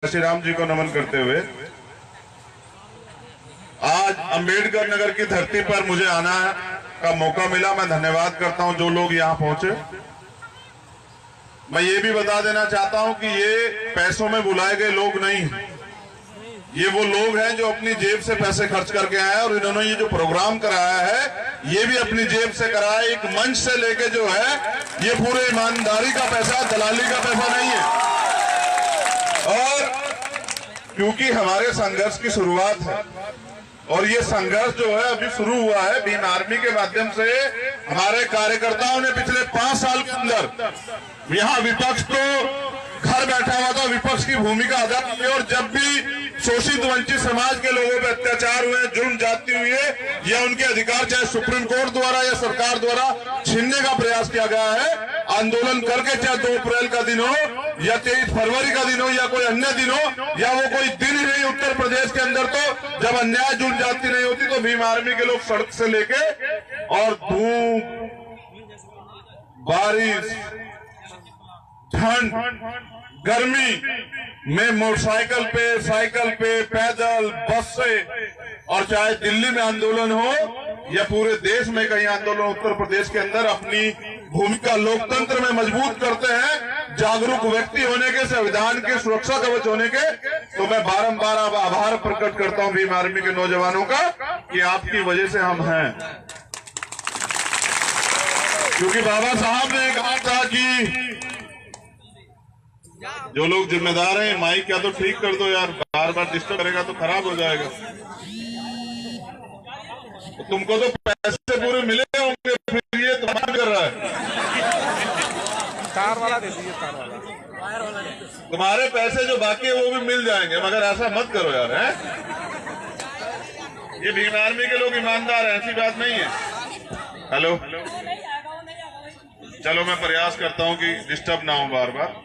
श्री राम जी को नमन करते हुए आज अंबेडकर नगर की धरती पर मुझे आना का मौका मिला। मैं धन्यवाद करता हूं जो लोग यहां पहुंचे। मैं ये भी बता देना चाहता हूं कि ये पैसों में बुलाए गए लोग नहीं, ये वो लोग हैं जो अपनी जेब से पैसे खर्च करके आए हैं और इन्होंने ये जो प्रोग्राम कराया है ये भी अपनी जेब से कराया। एक मंच से लेके जो है ये पूरे ईमानदारी का पैसा, दलाली का पैसा नहीं है। और क्योंकि हमारे संघर्ष की शुरुआत है और ये संघर्ष जो है अभी शुरू हुआ है भीम आर्मी के माध्यम से, हमारे कार्यकर्ताओं ने पिछले 5 साल के अंदर यहाँ विपक्ष तो घर बैठा हुआ था, विपक्ष की भूमिका अदा की और जब भी शोषित वंचित समाज के लोगों पर अत्याचार हुए, जुर्म जाति हुई है या उनके अधिकार चाहे सुप्रीम कोर्ट द्वारा या सरकार द्वारा छीनने का प्रयास किया गया है, आंदोलन करके चाहे 2 अप्रैल का दिन हो या 23 फरवरी का दिन हो या कोई अन्य दिन हो या वो कोई दिन ही नहीं, उत्तर प्रदेश के अंदर तो जब अन्याय जुर्म जाति नहीं होती तो भीम आर्मी के लोग सड़क से लेके और धूप, बारिश, ठंड, गर्मी में मोटरसाइकिल पे, साइकिल पे, पैदल, बस से, और चाहे दिल्ली में आंदोलन हो या पूरे देश में कहीं आंदोलन, उत्तर प्रदेश के अंदर अपनी भूमिका लोकतंत्र में मजबूत करते हैं, जागरूक व्यक्ति होने के, संविधान के सुरक्षा कवच होने के। तो मैं बारंबार आभार प्रकट करता हूं भीम आर्मी के नौजवानों का कि आपकी वजह से हम हैं। क्योंकि बाबा साहब ने कहा था कि जो लोग जिम्मेदार हैं माइक क्या तो ठीक कर दो यार, बार बार डिस्टर्ब करेगा तो खराब हो जाएगा। तुमको तो पैसे पूरे मिले होंगे, फिर ये तुम्हारा कर रहा है। तार वाला दे दीजिए, तार वाला। तुम्हारे पैसे जो बाकी है वो भी मिल जाएंगे, मगर ऐसा मत करो यार, है? ये भीम आर्मी के लोग ईमानदार हैं, ऐसी बात नहीं है। हेलो, चलो मैं प्रयास करता हूँ कि डिस्टर्ब ना हो बार बार।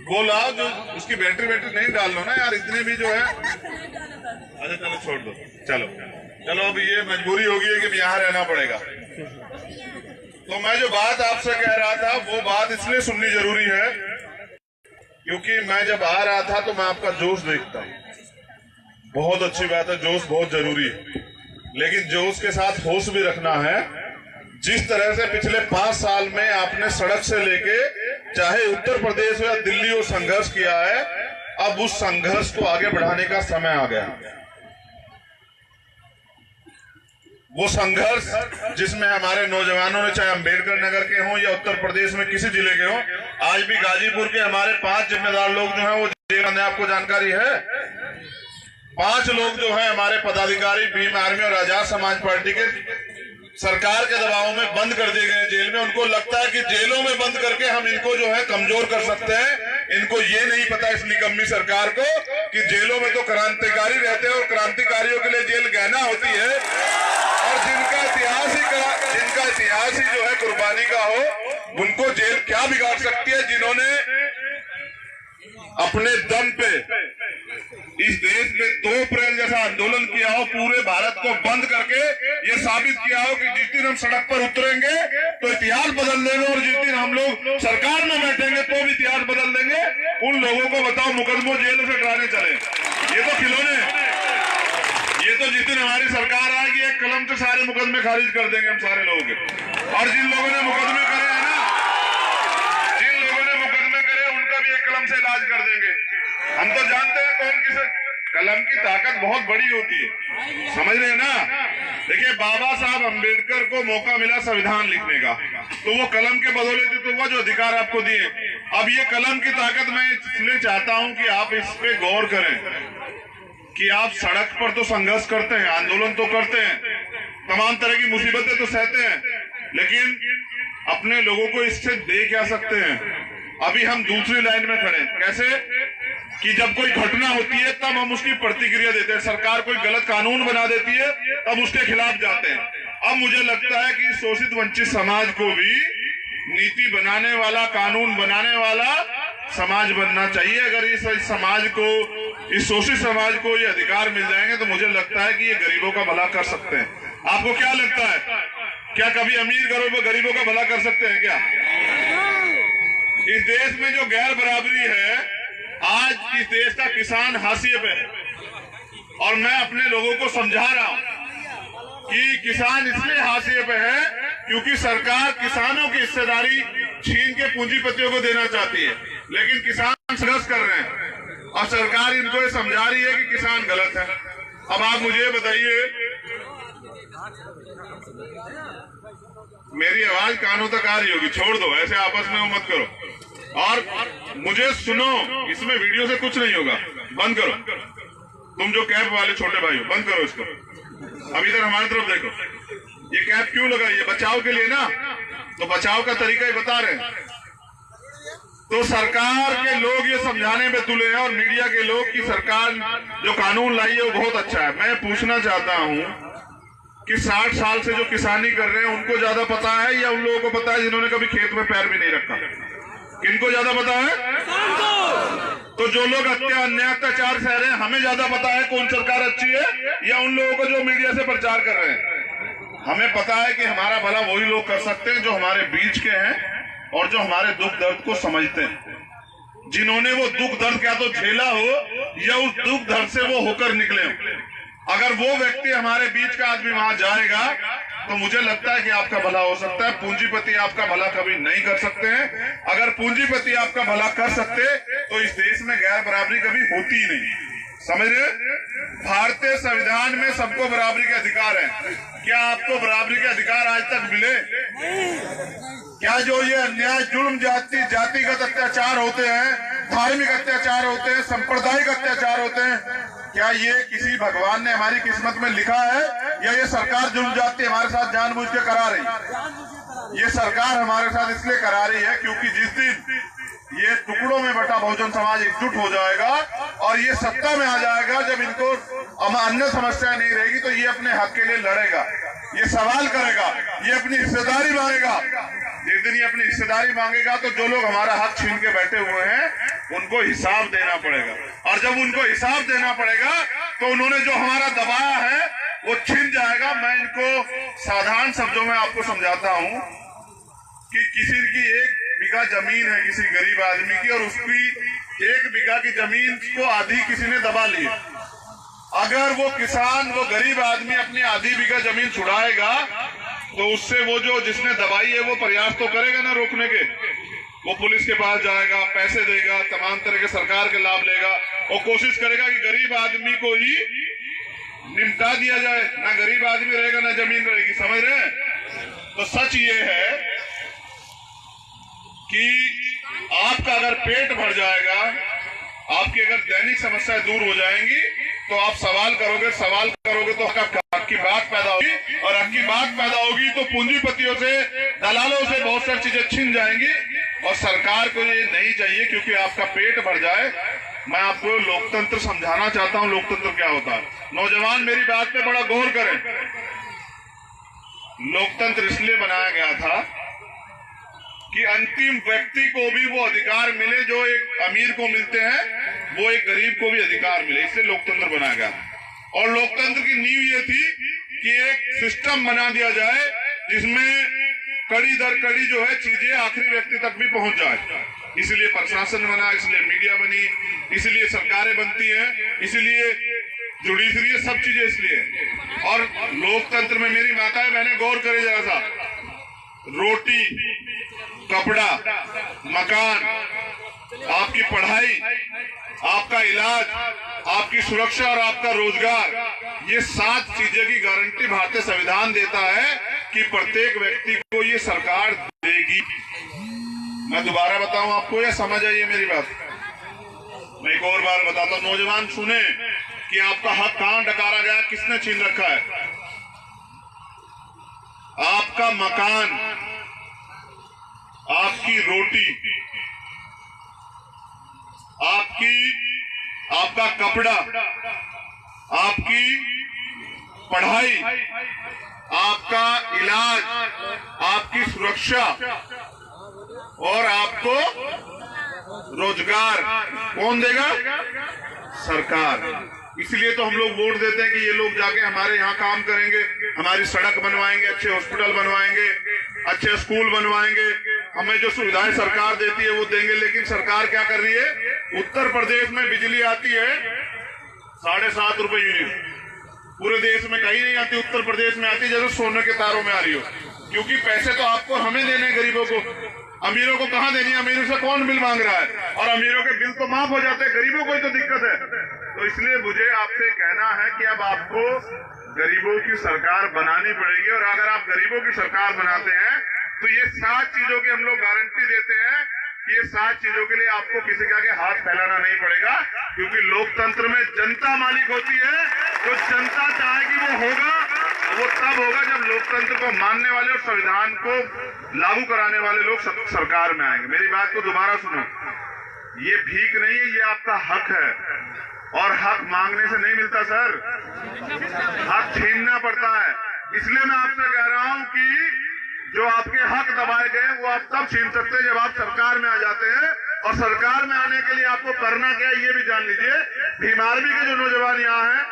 वो लाओ जो उसकी बैटरी नहीं डाल लो ना यार, इतने भी जो है। अच्छा चलो छोड़ दो, चलो चलो अब ये मजबूरी होगी है कि यहाँ रहना पड़ेगा। तो मैं जो बात आपसे कह रहा था वो बात इसलिए सुननी जरूरी है क्योंकि मैं जब आ रहा था तो मैं आपका जोश देखता हूँ। बहुत अच्छी बात है, जोश बहुत जरूरी है, लेकिन जोश के साथ होश भी रखना है। जिस तरह से पिछले 5 साल में आपने सड़क से लेके चाहे उत्तर प्रदेश हो या दिल्ली हो संघर्ष किया है, अब उस संघर्ष को आगे बढ़ाने का समय आ गया। वो संघर्ष जिसमें हमारे नौजवानों ने चाहे अंबेडकर नगर के हों या उत्तर प्रदेश में किसी जिले के हों, आज भी गाजीपुर के हमारे 5 जिम्मेदार लोग जो हैं वो जेल में, आपको जानकारी है। 5 लोग जो हैं हमारे पदाधिकारी भीम आर्मी और आजाद समाज पार्टी के सरकार के दबाव में बंद कर दिए गए जेल में। उनको लगता है कि जेलों में बंद करके हम इनको जो है कमजोर कर सकते हैं। इनको ये नहीं पता इस निकम्मी सरकार को कि जेलों में तो क्रांतिकारी रहते हैं और क्रांतिकारियों के लिए जेल गहना होती है और जिनका इतिहास ही जो है कुर्बानी का हो, उनको जेल क्या बिगाड़ सकती है। जिन्होंने अपने दम पे इस देश में 2 अप्रैल जैसा आंदोलन किया हो, पूरे भारत को बंद करके ये साबित किया हो कि जिस दिन हम सड़क पर उतरेंगे तो इतिहास बदल देंगे और जिस दिन हम लोग सरकार में बैठेंगे तो भी इतिहास बदल देंगे। उन लोगों को बताओ मुकदमों जेल से डराने चले, ये तो खिलौने। ये तो जिस दिन हमारी सरकार आएगी एक कलम से सारे मुकदमे खारिज कर देंगे हम सारे लोगों के। और जिन लोगों ने मुकदमे करे हैं ना, जिन लोगों ने मुकदमे करे उनका भी एक कलम से इलाज कर देंगे। हम तो जानते हैं कौन किसे। कलम की ताकत बहुत बड़ी होती है, समझ रहे हैं ना। देखिए बाबा साहब अंबेडकर को मौका मिला संविधान लिखने का, तो वो कलम के बदौलत तो वो जो अधिकार आपको दिए। अब ये कलम की ताकत मैं इसलिए चाहता हूं कि आप इस पे गौर करें कि आप सड़क पर तो संघर्ष करते हैं, आंदोलन तो करते हैं, तमाम तरह की मुसीबतें तो सहते हैं, लेकिन अपने लोगों को इससे दे क्या सकते हैं। अभी हम दूसरी लाइन में खड़े। कैसे कि जब कोई घटना होती है तब हम उसकी प्रतिक्रिया देते हैं, सरकार कोई गलत कानून बना देती है तब उसके खिलाफ जाते हैं। अब मुझे लगता है कि शोषित वंचित समाज को भी नीति बनाने वाला, कानून बनाने वाला समाज बनना चाहिए। अगर इस समाज को, इस शोषित समाज को ये अधिकार मिल जाएंगे तो मुझे लगता है कि ये गरीबों का भला कर सकते हैं। आपको क्या लगता है, क्या कभी अमीर गरीबों का भला कर सकते हैं क्या? इस देश में जो गैर बराबरी है, आज इस देश का किसान हाशिए पे है और मैं अपने लोगों को समझा रहा हूं कि किसान इसलिए हाशिए पे है क्योंकि सरकार किसानों की हिस्सेदारी छीन के पूंजीपतियों को देना चाहती है, लेकिन किसान संघर्ष कर रहे हैं और सरकार इनको ये समझा रही है कि किसान गलत है। अब आप मुझे बताइए, मेरी आवाज कानों तक आ रही होगी, छोड़ दो, ऐसे आपस में मत करो और मुझे सुनो, इसमें वीडियो से कुछ नहीं होगा, बंद करो। तुम जो कैप वाले छोटे भाई हो, बंद करो इसको। अब इधर हमारी तरफ देखो, ये कैप क्यों लगाई है? बचाव के लिए ना, तो बचाव का तरीका ही बता रहे हैं। तो सरकार के लोग ये समझाने में तुले हैं और मीडिया के लोग कि सरकार जो कानून लाई है वो बहुत अच्छा है। मैं पूछना चाहता हूं कि 60 साल से जो किसानी कर रहे हैं उनको ज्यादा पता है या उन लोगों को पता है जिन्होंने कभी खेत में पैर भी नहीं रखा? किनको ज्यादा पता है? तो जो लोग अन्याय अत्याचार सह रहे हैं, हमें ज्यादा पता है कौन सरकार अच्छी है या उन लोगों को जो मीडिया से प्रचार कर रहे हैं? हमें पता है कि हमारा भला वही लोग कर सकते हैं जो हमारे बीच के हैं और जो हमारे दुख दर्द को समझते हैं, जिन्होंने वो दुख दर्द क्या तो झेला हो या उस दुख दर्द से वो होकर निकले हो। अगर वो व्यक्ति हमारे बीच का आदमी वहां जाएगा तो मुझे लगता है कि आपका भला हो सकता है। पूंजीपति आपका भला कभी नहीं कर सकते हैं। अगर पूंजीपति आपका भला कर सकते तो इस देश में गैर बराबरी कभी होती ही नहीं। समझ रहे? भारतीय संविधान में सबको बराबरी के अधिकार है। क्या आपको बराबरी के अधिकार आज तक मिले? क्या जो ये अन्याय, जुल्म, जातिगत अत्याचार होते हैं, धार्मिक अत्याचार होते हैं, सांप्रदायिक अत्याचार होते हैं, क्या ये किसी भगवान ने हमारी किस्मत में लिखा है या ये सरकार जुल्म जाति हमारे साथ जानबूझ के करा रही? ये सरकार हमारे साथ इसलिए करा रही है क्योंकि जिस दिन ये टुकड़ों में बटा बहुजन समाज एकजुट हो जाएगा और ये सत्ता में आ जाएगा, जब इनको अन्य समस्या नहीं रहेगी तो ये अपने हक के लिए लड़ेगा, ये सवाल करेगा, ये अपनी हिस्सेदारी मांगेगा। जिस दिन ये अपनी हिस्सेदारी मांगेगा तो जो लोग हमारा हक छीन के बैठे हुए हैं उनको हिसाब देना पड़ेगा, और जब उनको हिसाब देना पड़ेगा तो उन्होंने जो हमारा दबाया है वो छिन जाएगा। मैं इनको साधारण शब्दों में आपको समझाता हूं कि किसी की 1 बीघा जमीन है किसी गरीब आदमी की, और उसकी 1 बीघा की जमीन को आधी किसी ने दबा ली। अगर वो किसान, वो गरीब आदमी अपनी आधी बीघा जमीन छुड़ाएगा तो उससे वो जो जिसने दबाई है वो प्रयास तो करेगा ना रोकने के। वो पुलिस के पास जाएगा, पैसे देगा, तमाम तरह के सरकार के लाभ लेगा और कोशिश करेगा कि गरीब आदमी को ही निपटा दिया जाए। ना गरीब आदमी रहेगा ना जमीन रहेगी। समझ रहे हैं? तो सच ये है कि आपका अगर पेट भर जाएगा, आपकी अगर दैनिक समस्याएं दूर हो जाएंगी तो आप सवाल करोगे तो हक की बात पैदा होगी, और हक की बात पैदा होगी तो पूंजीपतियों से, दलालों से बहुत सारी चीजें छिन जाएंगी। और सरकार को ये नहीं चाहिए क्योंकि आपका पेट भर जाए। मैं आपको लोकतंत्र समझाना चाहता हूं, लोकतंत्र क्या होता है। नौजवान मेरी बात पे बड़ा गौर करें। लोकतंत्र इसलिए बनाया गया था कि अंतिम व्यक्ति को भी वो अधिकार मिले जो एक अमीर को मिलते हैं, वो एक गरीब को भी अधिकार मिले, इसलिए लोकतंत्र बनाया गया। और लोकतंत्र की नींव ये थी कि एक सिस्टम बना दिया जाए जिसमें कड़ी दर कड़ी जो है चीजें आखिरी व्यक्ति तक भी पहुंच जाए। इसलिए प्रशासन बना, इसलिए मीडिया बनी, इसलिए सरकारें बनती हैं, इसलिए जुडिशरी, सब चीजें इसलिए। और लोकतंत्र में मेरी माताएं बहनें गौर करें जरा सा, रोटी, कपड़ा, मकान, आपकी पढ़ाई, आपका इलाज, आपकी सुरक्षा और आपका रोजगार, ये 7 चीजें की गारंटी भारतीय संविधान देता है कि प्रत्येक व्यक्ति को ये सरकार देगी। मैं दोबारा बताऊं आपको, या समझ आइए मेरी बात? मैं एक और बार बताता हूं, नौजवान सुने कि आपका हक कहां डकारा गया, किसने छीन रखा है। आपका मकान, आपकी रोटी, आपका कपड़ा, आपकी पढ़ाई, आपका इलाज, आपकी सुरक्षा और आपको रोजगार कौन देगा? सरकार। इसलिए तो हम लोग वोट देते हैं कि ये लोग जाके हमारे यहाँ काम करेंगे, हमारी सड़क बनवाएंगे, अच्छे हॉस्पिटल बनवाएंगे, अच्छे स्कूल बनवाएंगे, हमें जो सुविधाएं सरकार देती है वो देंगे। लेकिन सरकार क्या कर रही है? उत्तर प्रदेश में बिजली आती है 7.5 रुपए यूनिट। पूरे देश में कहीं नहीं आती, उत्तर प्रदेश में आती जैसे सोने के तारों में आ रही हो। क्योंकि पैसे तो आपको हमें देने हैं, गरीबों को। अमीरों को कहाँ देनी है? अमीरों से कौन बिल मांग रहा है? और अमीरों के बिल तो माफ हो जाते हैं, गरीबों को ही तो दिक्कत है। तो इसलिए मुझे आपसे कहना है कि अब आपको गरीबों की सरकार बनानी पड़ेगी। और अगर आप गरीबों की सरकार बनाते हैं तो ये 7 चीजों की हम लोग गारंटी देते हैं। ये 7 चीजों के लिए आपको किसी के आगे हाथ फैलाना नहीं पड़ेगा, क्योंकि लोकतंत्र में जनता मालिक होती है। तो जनता चाहेगी वो होगा, वो तब होगा जब लोकतंत्र को मानने वाले और संविधान को लागू कराने वाले लोग सरकार में आएंगे। मेरी बात को दोबारा सुनो, ये भीख नहीं है, ये आपका हक है। और हक मांगने से नहीं मिलता सर, हक छीनना पड़ता है। इसलिए मैं आपसे कह रहा हूं कि जो आपके हक दबाए गए वो आप तब छीन सकते हैं जब आप सरकार में आ जाते हैं। और सरकार में आने के लिए आपको करना क्या है ये भी जान लीजिए। भीम आर्मी के जो नौजवान यहाँ हैं,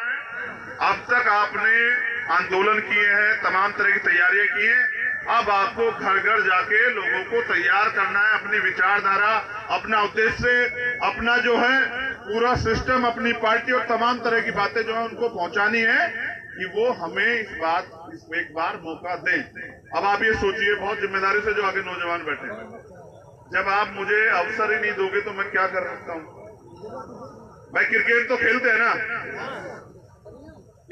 अब तक आपने आंदोलन किए हैं, तमाम तरह की तैयारियां की हैं। अब आपको घर घर जाके लोगों को तैयार करना है, अपनी विचारधारा, अपना उद्देश्य, अपना जो है पूरा सिस्टम, अपनी पार्टी और तमाम तरह की बातें जो है उनको पहुंचानी है कि वो हमें इस एक बार मौका दें। अब आप ये सोचिए, बहुत जिम्मेदारी से जो आगे नौजवान बैठे हैं, जब आप मुझे अवसर ही नहीं दोगे तो मैं क्या कर सकता हूं? भाई क्रिकेट तो खेलते हैं ना,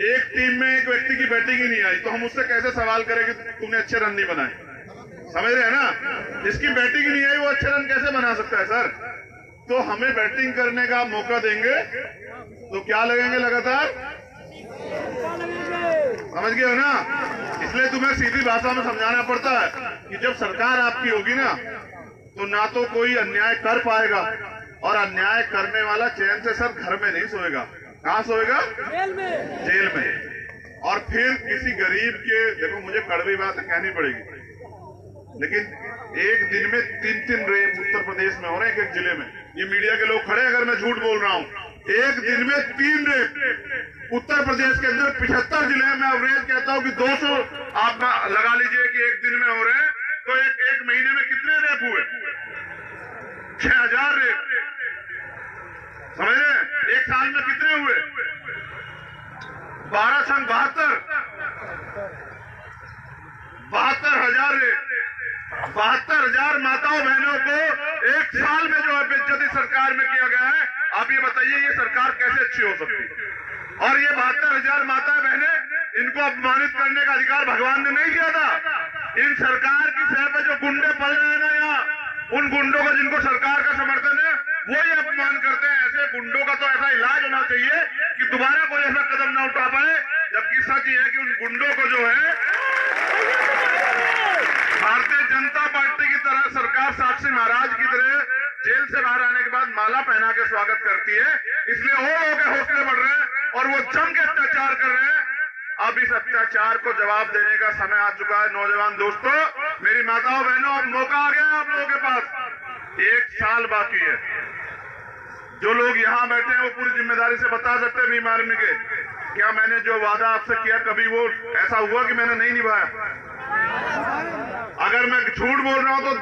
एक टीम में एक व्यक्ति की बैटिंग ही नहीं आई तो हम उससे कैसे सवाल करें कि तुमने अच्छे रन नहीं बनाए? समझ रहे हैं ना? जिसकी बैटिंग ही नहीं आई वो अच्छे रन कैसे बना सकता है सर? तो हमें बैटिंग करने का मौका देंगे तो क्या लगेंगे लगातार, समझ गए हो ना? इसलिए तुम्हें सीधी भाषा में समझाना पड़ता है कि जब सरकार आपकी होगी ना तो ना तो कोई अन्याय कर पाएगा, और अन्याय करने वाला चैन से सर घर में नहीं सोएगा। कहाँ सोएगा? जेल में। और फिर किसी गरीब के, देखो मुझे कड़वी बात कहनी पड़ेगी, लेकिन एक दिन में 3-3 रेप उत्तर प्रदेश में हो रहे हैं, एक जिले में। ये मीडिया के लोग खड़े, अगर मैं झूठ बोल रहा हूं, एक दिन में 3 रेप उत्तर प्रदेश के अंदर 75 जिले हैं। मैं एवरेज कहता हूं कि 200 आप लगा लीजिए कि एक दिन में हो रहे हैं। तो एक महीने में कितने रेप हुए? 6000 रेप। समझ रहे? एक साल में कितने हुए? 12 संग 72,000 रेप। 72,000 माताओं बहनों को एक साल में जो है बेइज्जती सरकार में किया गया है। आप ये बताइए ये सरकार कैसे अच्छी हो सकती है? और ये 72,000 माताएं बहनें, इनको अपमानित करने का अधिकार भगवान ने नहीं दिया था। इन सरकार की सह पे जो गुंडे पल रहे हैं ना यहाँ, उन गुंडों का जिनको सरकार का समर्थन है वो ही अपमान करते हैं। ऐसे गुंडों का तो ऐसा इलाज होना चाहिए कि दोबारा कोई ऐसा कदम ना उठा पाए। जबकि सच ये है कि उन गुंडों को जो है भारतीय जनता पार्टी की तरह सरकार साक्षी महाराज की तरह जेल से बाहर आने के बाद माला पहना के स्वागत करती है। इसलिए हो के हौसले बढ़ रहे हैं और वो जम के अत्याचार कर रहे हैं। अब इस अत्याचार को जवाब देने का समय आ चुका है। नौजवान दोस्तों, मेरी माताओं बहनों, अब मौका आ गया है आप लोगों के पास। 1 साल बाकी है। जो लोग यहाँ बैठे हैं वो पूरी जिम्मेदारी से बता सकते हैं भीम आर्मी के, क्या मैंने जो वादा आपसे किया कभी वो ऐसा हुआ कि मैंने नहीं निभाया? अगर मैं झूठ बोल रहा हूं तो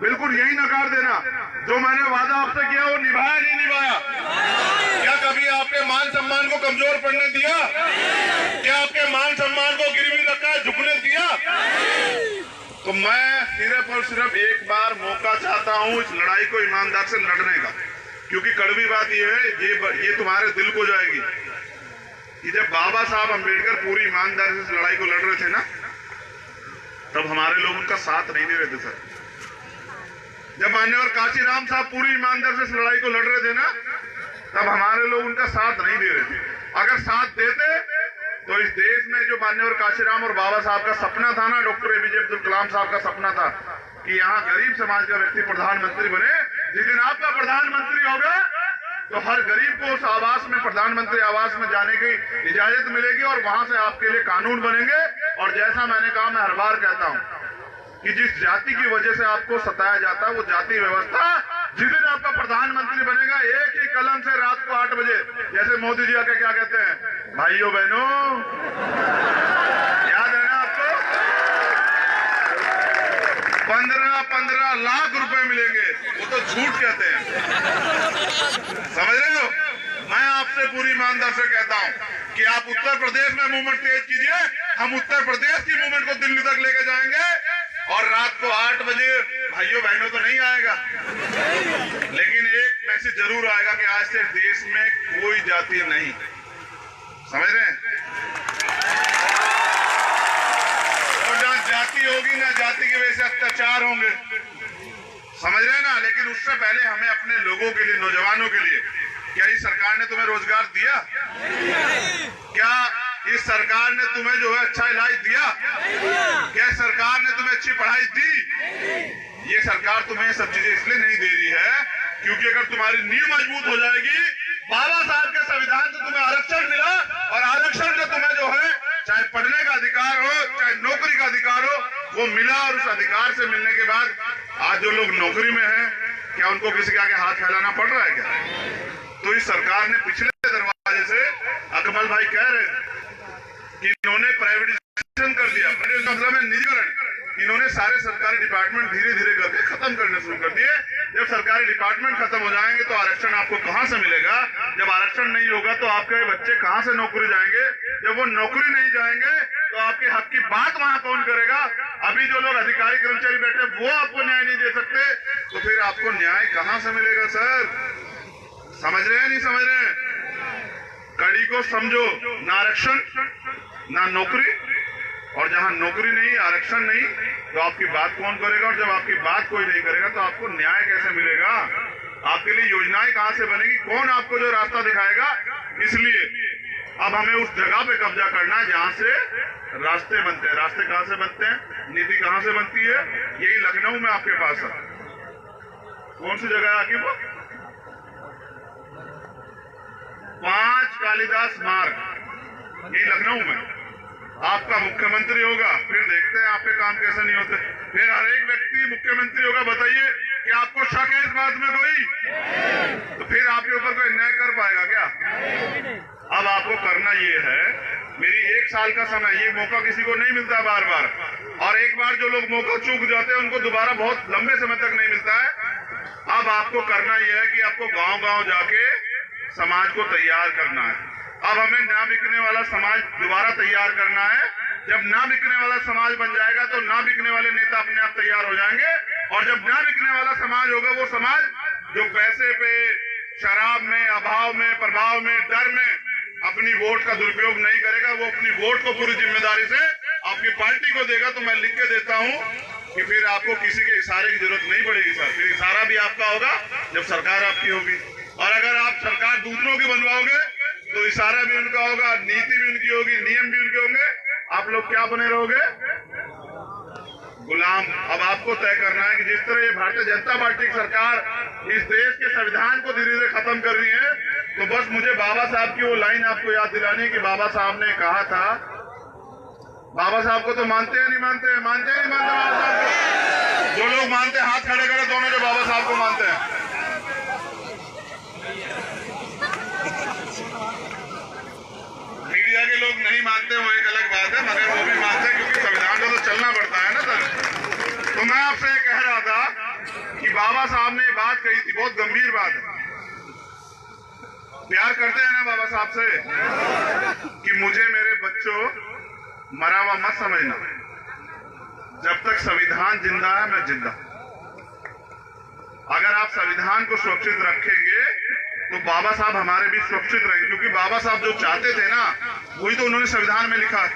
बिल्कुल यही नकार देना। जो मैंने वादा आपसे किया वो निभाया नहीं निभाया? क्या कभी आपके मान सम्मान को कमजोर पड़ने दिया? क्या आपके मान सम्मान को गिरवी रखा है, झुकने दिया? तो मैं सिर्फ और सिर्फ एक बार मौका चाहता हूं इस लड़ाई को ईमानदार से लड़ने का। क्योंकि कड़वी बात यह है, ये तुम्हारे दिल को जाएगी कि जब बाबा साहब अम्बेडकर पूरी ईमानदारी से इस लड़ाई को लड़ रहे थे ना, तब हमारे लोग उनका साथ नहीं दे रहे थे सर। जब मान्यवर काशीराम साहब पूरी ईमानदारी से इस लड़ाई को लड़ रहे थे ना, तब हमारे लोग उनका साथ नहीं दे रहे थे। अगर साथ देते तो इस देश में जो मान्यवर काशीराम और बाबा साहब का सपना था ना, डॉक्टर APJ अब्दुल कलाम साहब का सपना था कि यहाँ गरीब समाज का व्यक्ति प्रधानमंत्री बने। जिस दिन आपका प्रधानमंत्री होगा तो हर गरीब को उस आवास में, प्रधानमंत्री आवास में जाने की इजाजत मिलेगी और वहां से आपके लिए कानून बनेंगे। और जैसा मैंने कहा, मैं हर बार कहता हूं कि जिस जाति की वजह से आपको सताया जाता है वो जाति व्यवस्था जिस दिन आपका प्रधानमंत्री बनेगा, एक ही कलम से रात को 8 बजे, जैसे मोदी जी आके क्या कहते हैं, भाइयों बहनों, याद है ना आपको, 15-15 लाख रुपए मिलेंगे। वो तो तो झूठ कहते हैं। समझ रहे हो? मैं आपसे पूरी ईमानदार से कहता हूं कि आप उत्तर प्रदेश में मूवमेंट तेज कीजिए, हम उत्तर प्रदेश की मूवमेंट को दिल्ली तक लेके जाएंगे। और रात को 8 बजे भाइयों बहनों तो नहीं आएगा, लेकिन एक मैसेज जरूर आएगा कि आज से देश में कोई जाति नहीं। समझ रहे हैं? और जहां जाति होगी ना, जाति की वजह से अत्याचार होंगे। समझ रहे हैं ना? लेकिन उससे पहले हमें अपने लोगों के लिए, नौजवानों के लिए, क्या इस सरकार ने तुम्हें रोजगार दिया? क्या इस सरकार ने तुम्हें जो है अच्छा इलाज दिया? क्या सरकार ने तुम्हें अच्छी पढ़ाई दी? ये सरकार तुम्हें सब चीजें इसलिए नहीं दे रही है क्योंकि अगर तुम्हारी नींव मजबूत हो जाएगी, बाबा साहब के संविधान से तुम्हें आरक्षण मिला, और आरक्षण से तुम्हें जो है चाहे पढ़ने का अधिकार हो, चाहे नौकरी का अधिकार हो, वो मिला। और उस अधिकार से मिलने के बाद आज जो लोग नौकरी में हैं, क्या उनको किसी के आगे हाथ फैलाना पड़ रहा है क्या? तो इस सरकार ने पिछले दरवाजे से, अकमल भाई कह रहे थे कि इन्होंने प्राइवेटाइजेशन कर दिया, मतलब में निजीकरण, इन्होंने सारे सरकारी डिपार्टमेंट धीरे धीरे करके खत्म करने शुरू कर दिए। जब सरकारी डिपार्टमेंट खत्म हो जाएंगे तो आरक्षण आपको कहां से मिलेगा? जब आरक्षण नहीं होगा तो आपके बच्चे कहां से नौकरी जाएंगे? जब वो नौकरी नहीं जाएंगे तो आपके हक की बात वहां कौन करेगा? अभी जो लोग अधिकारी कर्मचारी बैठे वो आपको न्याय नहीं दे सकते, तो फिर आपको न्याय कहां से मिलेगा? सर समझ रहे हैं, नहीं समझ रहे हैं? कड़ी को समझो, ना आरक्षण ना नौकरी, और जहां नौकरी नहीं, आरक्षण नहीं, तो आपकी बात कौन करेगा? और जब आपकी बात कोई नहीं करेगा तो आपको न्याय कैसे मिलेगा? आपके लिए योजनाएं कहां से बनेगी? कौन आपको जो रास्ता दिखाएगा? इसलिए अब हमें उस जगह पे कब्जा करना है जहां से रास्ते बनते हैं। रास्ते कहां से बनते हैं? नीति कहां से बनती है? यही लखनऊ में आपके पास है। कौन सी जगह है आखिर वो? 5 कालिदास मार्ग, यही लखनऊ में। आपका मुख्यमंत्री होगा, फिर देखते हैं आपके काम कैसे नहीं होते। फिर हर एक व्यक्ति मुख्यमंत्री होगा। बताइए कि आपको शक है इस बात में कोई? तो फिर आपके ऊपर कोई न्याय कर पाएगा क्या? अब आपको करना ये है, मेरी 1 साल का समय, ये मौका किसी को नहीं मिलता बार बार, और एक बार जो लोग मौका चूक जाते हैं उनको दोबारा बहुत लंबे समय तक नहीं मिलता है। अब आपको करना यह है कि आपको गांव गांव जाके समाज को तैयार करना है। अब हमें ना बिकने वाला समाज दोबारा तैयार करना है। जब ना बिकने वाला समाज बन जाएगा तो ना बिकने वाले नेता अपने आप तैयार हो जाएंगे, और जब ना बिकने वाला समाज होगा, वो समाज जो पैसे पे, शराब में, अभाव में, प्रभाव में, डर में अपनी वोट का दुरुपयोग नहीं करेगा, वो अपनी वोट को पूरी जिम्मेदारी से आपकी पार्टी को देगा। तो मैं लिख के देता हूं कि फिर आपको किसी के इशारे की जरूरत नहीं पड़ेगी सर। फिर इशारा भी आपका होगा जब सरकार आपकी होगी। और अगर आप सरकार दूसरों की बनवाओगे तो इशारा भी उनका होगा, नीति भी उनकी होगी, नियम भी उनके होंगे। आप लोग क्या बने रहोगे? गुलाम। अब आपको तय करना है कि जिस तरह ये भारतीय जनता पार्टी की सरकार इस देश के संविधान को धीरे धीरे खत्म कर रही है, तो बस मुझे बाबा साहब की वो लाइन आपको याद दिलानी है कि बाबा साहब ने कहा था, बाबा साहब को तो मानते हैं नहीं मानते? मानते हैं नहीं मानते बाबा साहब को? जो लोग मानते हैं हाथ खड़े करें, दोनों जो बाबा साहब को मानते हैं। मीडिया के लोग नहीं मानते वो एक अलग बात है, मगर वो भी मानते हैं क्योंकि संविधान को तो चलना पड़ता है ना सर। तो मैं आपसे ये कह रहा था कि बाबा साहब ने बात कही थी, बहुत गंभीर बात है। प्यार करते हैं ना बाबा साहब से कि मुझे मेरे बच्चों मरा हुआ मत समझना, जब तक संविधान जिंदा है मैं जिंदा। अगर आप संविधान को सुरक्षित रखेंगे तो बाबा साहब हमारे भी सुरक्षित रहेंगे, क्योंकि बाबा साहब जो चाहते थे ना वही तो उन्होंने संविधान में लिखा है।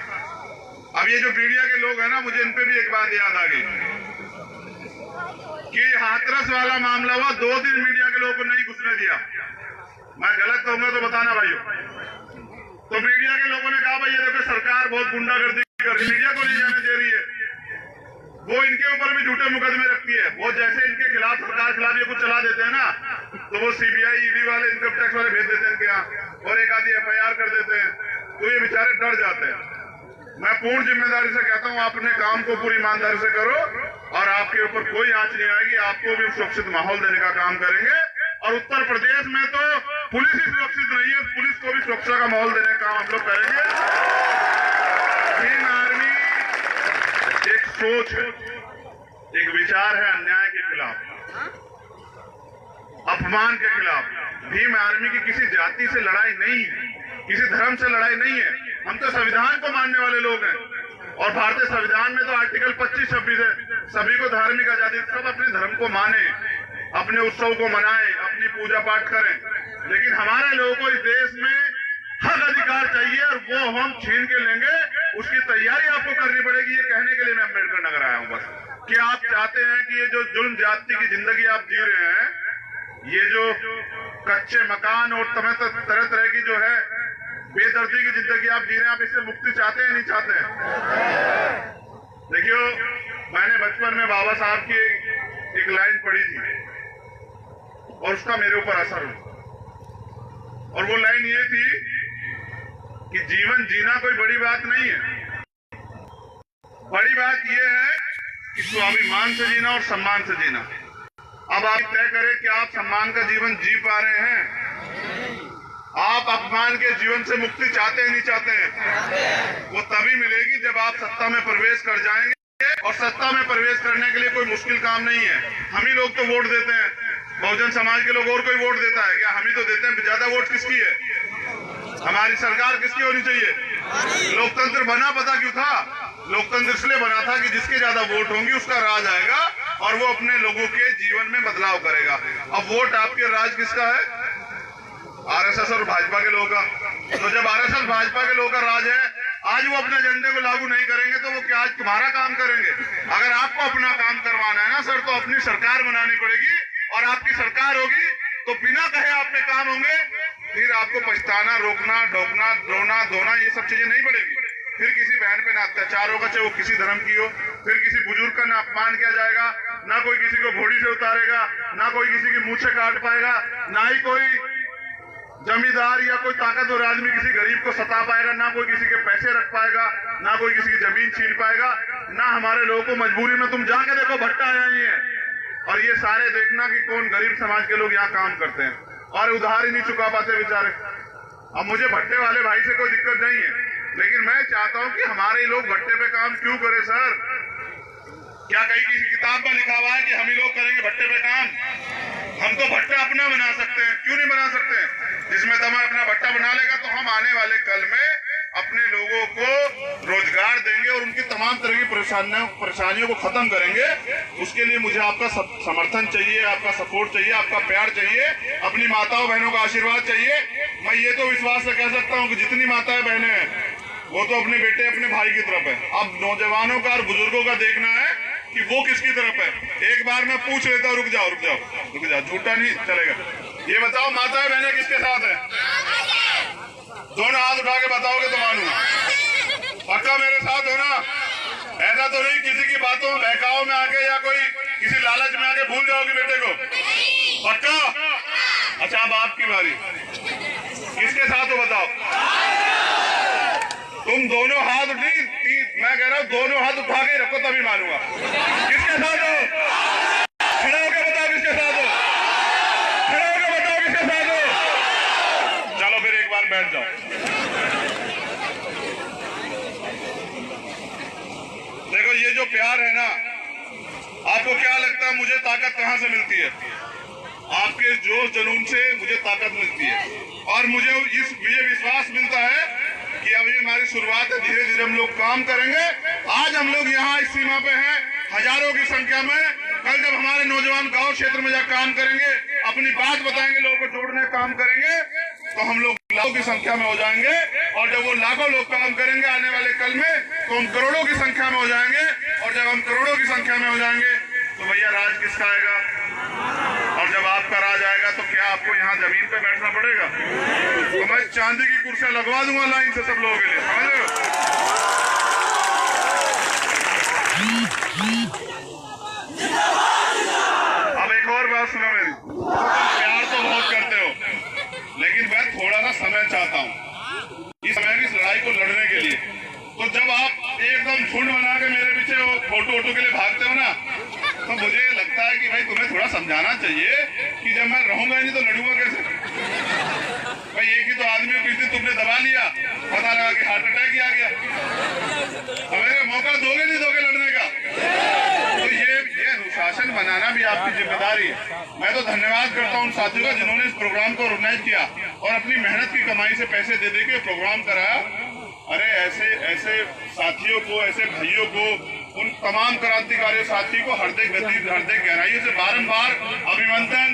अब ये जो मीडिया के लोग हैं ना, मुझे इन पे भी एक बात याद आ गई कि हाथरस वाला मामला हुआ, 2 दिन मीडिया के लोगों को नहीं घुसने दिया। मैं गलत कहूंगा तो बताना भाइयों। तो मीडिया के लोगों ने कहा भाई ये देखो सरकार बहुत गुंडागर्दी कर रही है, मीडिया को नहीं जाने दे रही है। वो इनके ऊपर भी झूठे मुकदमे रखती है। वो जैसे इनके खिलाफ, सरकार खिलाफ ये कुछ चला देते हैं ना, तो वो सीबीआई, ईडी वाले, इनकम टैक्स वाले भेज देते हैं इनके यहाँ, और एक आधी FIR कर देते हैं। तो ये बेचारे डर जाते हैं। मैं पूर्ण जिम्मेदारी से कहता हूँ, आप अपने काम को पूरी ईमानदारी से करो और आपके ऊपर कोई आंच नहीं आएगी। आपको भी सुरक्षित माहौल देने का काम करेंगे। और उत्तर प्रदेश में तो पुलिस ही सुरक्षित नहीं है, पुलिस को भी सुरक्षा का माहौल देने का काम हम लोग करेंगे। इंडियन आर्मी एक सोच है, एक विचार है अन्याय के खिलाफ। अपमान के खिलाफ। भीम आर्मी की किसी जाति से लड़ाई नहीं है, किसी धर्म से लड़ाई नहीं है। हम तो संविधान को मानने वाले लोग हैं और भारतीय संविधान में तो आर्टिकल 25-26 है, सभी को धार्मिक आजादी, सब अपने धर्म को माने, अपने उत्सव को मनाएं, अपनी पूजा पाठ करें। लेकिन हमारे लोगों को इस देश में हक अधिकार चाहिए और वो हम छीन के लेंगे, उसकी तैयारी आपको करनी पड़ेगी। ये कहने के लिए मैं अम्बेडकर नगर आया हूं बस, कि आप चाहते हैं कि ये जो जुल्म जाति की जिंदगी आप जी रहे हैं, ये जो कच्चे मकान और तरह तरह की जो है बेदर्दी की जिंदगी आप जी रहे हैं, आप इससे मुक्ति चाहते हैं नहीं चाहते हैं? देखियो, मैंने बचपन में बाबा साहब की एक लाइन पढ़ी थी और उसका मेरे ऊपर असर हुआ, और वो लाइन ये थी कि जीवन जीना कोई बड़ी बात नहीं है, बड़ी बात यह है कि स्वाभिमान से जीना और सम्मान से जीना। अब आप तय करें कि आप सम्मान का जीवन जी पा रहे हैं, आप अपमान के जीवन से मुक्ति चाहते हैं नहीं चाहते हैं? वो तभी मिलेगी जब आप सत्ता में प्रवेश कर जाएंगे, और सत्ता में प्रवेश करने के लिए कोई मुश्किल काम नहीं है। हम ही लोग तो वोट देते हैं, बहुजन समाज के लोग और कोई वोट देता है क्या? हम ही तो देते हैं। ज्यादा वोट किसकी है? हमारी सरकार किसकी होनी चाहिए? लोकतंत्र बना पता क्यों था? लोकतंत्र इसलिए बना था कि जिसके ज्यादा वोट होंगी उसका राज आएगा और वो अपने लोगों के जीवन में बदलाव करेगा। अब वोट आपके राज किसका है? आरएसएस और भाजपा के लोगों का। तो जब आरएसएस भाजपा के लोगों का राज है, आज वो अपने एजेंडे को लागू नहीं करेंगे तो वो क्या आज तुम्हारा काम करेंगे? अगर आपको अपना काम करवाना है ना सर, तो अपनी सरकार बनानी पड़ेगी, और आपकी सरकार होगी तो बिना कहे आपके काम होंगे। फिर आपको पछताना, रोकना, ढोकना, रोना धोना, ये सब चीजें नहीं पड़ेगी। फिर किसी बहन पे ना अत्याचार होगा, चाहे वो किसी धर्म की हो। फिर किसी बुजुर्ग का ना अपमान किया जाएगा, ना कोई किसी को घोड़ी से उतारेगा, ना कोई किसी की मूछें काट पाएगा, ना ही कोई जमींदार या कोई ताकतवर आदमी किसी गरीब को सता पाएगा, ना कोई किसी के पैसे रख पाएगा, ना कोई किसी की जमीन छीन पाएगा, ना हमारे लोगों को मजबूरी में तुम जाके देखो भट्टा आया ही है, और ये सारे देखना कि कौन गरीब समाज के लोग यहाँ काम करते हैं और उधार ही नहीं चुका पाते बेचारे। अब मुझे भट्टे वाले भाई से कोई दिक्कत नहीं है, लेकिन मैं चाहता हूं कि हमारे लोग भट्टे पे काम क्यों करें सर? क्या कहीं किसी किताब में लिखा हुआ है कि हम ही लोग करेंगे भट्टे पे काम? हम तो भट्टा अपना बना सकते हैं, क्यों नहीं बना सकते? जिसमें दम अपना भट्टा बना लेगा तो हम आने वाले कल में अपने लोगों को रोजगार देंगे और उनकी तमाम तरह की परेशानियों को खत्म करेंगे। उसके लिए मुझे आपका समर्थन चाहिए, आपका सपोर्ट चाहिए, आपका प्यार चाहिए, अपनी माताओं बहनों का आशीर्वाद चाहिए। मैं ये तो विश्वास से कह सकता हूँ कि जितनी माताएं बहनें हैं वो तो अपने बेटे अपने भाई की तरफ है। अब नौजवानों का और बुजुर्गों का देखना है कि वो किसकी तरफ है। एक बार मैं पूछ लेता हूँ, रुक जाओ, झूठा नहीं चलेगा। ये बताओ माताएं बहनें किसके साथ है? दोनों हाथ उठा के बताओगे तो मानूंगा। पक्का मेरे साथ हो ना? ऐसा तो नहीं किसी की बातों बहकाओं में आके या कोई किसी लालच में आके भूल जाओगे बेटे को? पक्का? अच्छा, अब आपकी बारी, किसके साथ हो बताओ? तुम दोनों हाथ नहीं, मैं कह रहा हूं दोनों हाथ उठा के रखो तभी मानूंगा। किसके साथ हो? खड़ा होकर बताओ किसके साथ हो? खड़ा होकर बताओ किसके साथ हो? चलो फिर एक बार बैठ जाओ। देखो, ये जो प्यार है ना, आपको क्या लगता है मुझे ताकत कहां से मिलती है? आपके जोश जुनून से मुझे ताकत मिलती है, और मुझे विश्वास मिलता है कि अभी हमारी शुरुआत है, धीरे धीरे हम लोग काम करेंगे। आज हम लोग यहाँ इस सीमा पे हैं हजारों की संख्या में। कल जब हमारे नौजवान गांव क्षेत्र में जाकर काम करेंगे, अपनी बात बताएंगे, लोगों को जोड़ने का काम करेंगे, तो हम लोग लाखों की संख्या में हो जाएंगे। और जब वो लाखों लोग काम करेंगे आने वाले कल में, तो हम करोड़ों की संख्या में हो जाएंगे। और जब हम करोड़ों की संख्या में हो जाएंगे तो भैया राज किसका आएगा? और जब आपका राज आएगा तो क्या आपको यहाँ जमीन पे बैठना पड़ेगा? तो मैं चांदी की कुर्सियां लगवा दूंगा लाइन से सब लोगों के लिए, समझ रहे हो? अब एक और बात सुनो मेरी, प्यार तो बहुत करते हो, लेकिन मैं थोड़ा सा समय चाहता हूँ इस समय की लड़ाई को लड़ने के लिए। तो जब आप एकदम झुंड बना के मेरे पीछे फोटो वोटो के लिए भागते हो ना, तो मुझे लगता है कि भाई तुम्हें थोड़ा समझाना चाहिए कि जब मैं रहूंगा नहीं तो लड़ूंगा कैसे? भाई एक ही तो आदमी को किसी तुमने दबा लिया, पता लगा कि हार्ट अटैक ही आ गया। अब मेरे मौका दोगे नहीं दोगे लड़ने का? तो ये अनुशासन अनुशासन बनाना भी आपकी जिम्मेदारी है। मैं तो धन्यवाद करता हूँ उन साथियों का जिन्होंने इस प्रोग्राम को ऑर्गेनाइज किया और अपनी मेहनत की कमाई से पैसे दे के प्रोग्राम कराया। अरे ऐसे साथियों को, ऐसे भाइयों को, उन तमाम क्रांतिकारी साथी को हृदय गहराइयों से बारंबार अभिनंदन,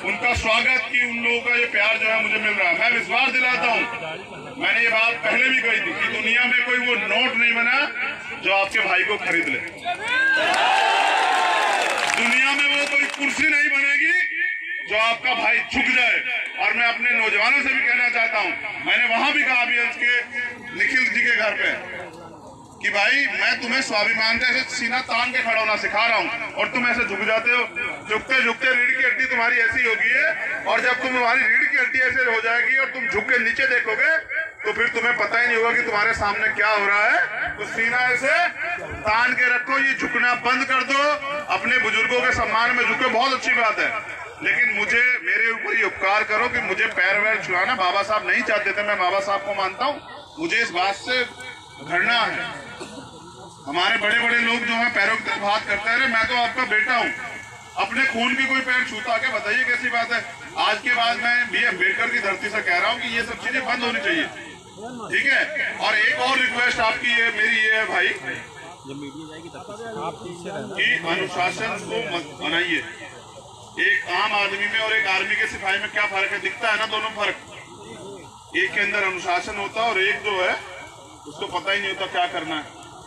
उनका स्वागत कि उन लोगों का ये प्यार जो है मुझे मिल रहा है। मैं विश्वास दिलाता हूँ, मैंने ये बात पहले भी कही थी कि दुनिया में कोई वो नोट नहीं बना जो आपके भाई को खरीद ले, दुनिया में वो कोई कुर्सी नहीं बनेगी जो आपका भाई झुक जाए। और मैं अपने नौजवानों से भी कहना चाहता हूँ, मैंने वहां भी कहा अभी के निखिल जी के घर पे कि भाई मैं तुम्हें स्वाभिमान का ऐसे सीना तान के खड़ा होना सिखा रहा हूँ और तुम ऐसे झुक जाते हो। झुकते झुकते रीढ़ की हड्डी तुम्हारी ऐसी होगी है और जब तुम्हारी रीढ़ की हड्डी ऐसे हो जाएगी और तुम झुक के नीचे देखोगे तो फिर तुम्हें पता ही नहीं होगा कि तुम्हारे सामने क्या हो रहा है। तो सीना ऐसे तान के रखो, ये झुकना बंद कर दो, अपने बुजुर्गों के सम्मान में झुको, बहुत अच्छी बात है। लेकिन मुझे, मेरे ऊपर ये उपकार करो कि मुझे पैर वैर छुआना बाबा साहब नहीं चाहते थे, मैं बाबा साहब को मानता हूँ, मुझे इस बात से घृणा है। हमारे बड़े बड़े लोग जो है पैरों की तरफ हाथ करते हैं, मैं तो आपका बेटा हूँ, अपने खून की कोई पैर छूता क्या, बताइए कैसी बात है। आज के बाद मैं बी अम्बेडकर की धरती से कह रहा हूँ कि ये सब चीजें बंद होनी चाहिए, ठीक है। और एक और रिक्वेस्ट आपकी ये मेरी ये है भाई कि अनुशासन को बनाइए। एक आम आदमी में और एक आर्मी के सिपाही में क्या फर्क है, दिखता है ना दोनों फर्क। एक के अंदर अनुशासन होता है और एक जो है उसको पता ही नहीं होता क्या करना है।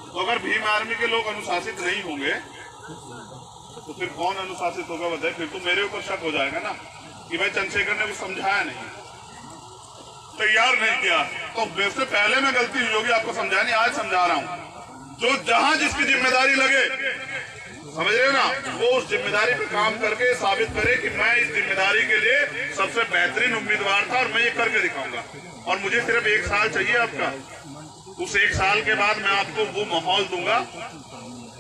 तो अगर भीम आर्मी के लोग अनुशासित नहीं होंगे तो फिर कौन अनुशासित होगा बताइए। फिर तो मेरे ऊपर शक हो जाएगा ना कि भाई चंद्रशेखर ने कुछ समझाया नहीं, तैयार नहीं किया, तो इससे पहले में गलती हुई होगी आपको समझानी, आज समझा रहा हूं। जो जहां जिसकी जिम्मेदारी लगे, समझ रहे हो ना, वो उस जिम्मेदारी पे काम करके साबित करे कि मैं इस जिम्मेदारी के लिए सबसे बेहतरीन उम्मीदवार था और मैं ये करके दिखाऊंगा। और मुझे सिर्फ 1 साल चाहिए आपका, उस 1 साल के बाद मैं आपको वो माहौल दूंगा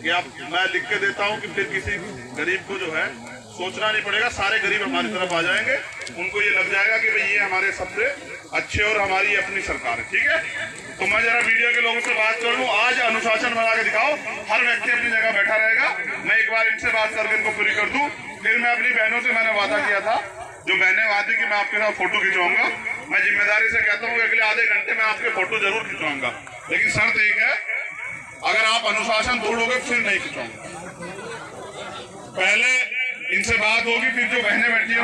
कि मैं लिख के देता हूं कि फिर किसी गरीब को जो है सोचना नहीं पड़ेगा, सारे गरीब हमारी तरफ आ जाएंगे, उनको ये लग जाएगा कि भाई ये हमारे सबसे अच्छे और हमारी अपनी सरकार है, ठीक है। तो मैं जरा मीडिया के लोगों से बात कर लूं, आज अनुशासन बना के दिखाओ, हर व्यक्ति अपनी जगह बैठा रहेगा। मैं एक बार इनसे बात करके इनको फ्री कर दूं, फिर मैं अपनी बहनों से, मैंने वादा किया था, जो बहनें वादी कि मैं आपके साथ फोटो खिंचवाऊंगा, मैं जिम्मेदारी से कहता हूँ कि अगले आधे घंटे में आपके फोटो जरूर खिंचवाऊंगा, लेकिन शर्त एक है, अगर आप अनुशासन तोड़ोगे फिर नहीं खिंचवाऊंगा। पहले इनसे बात होगी, फिर जो बहनें बैठी है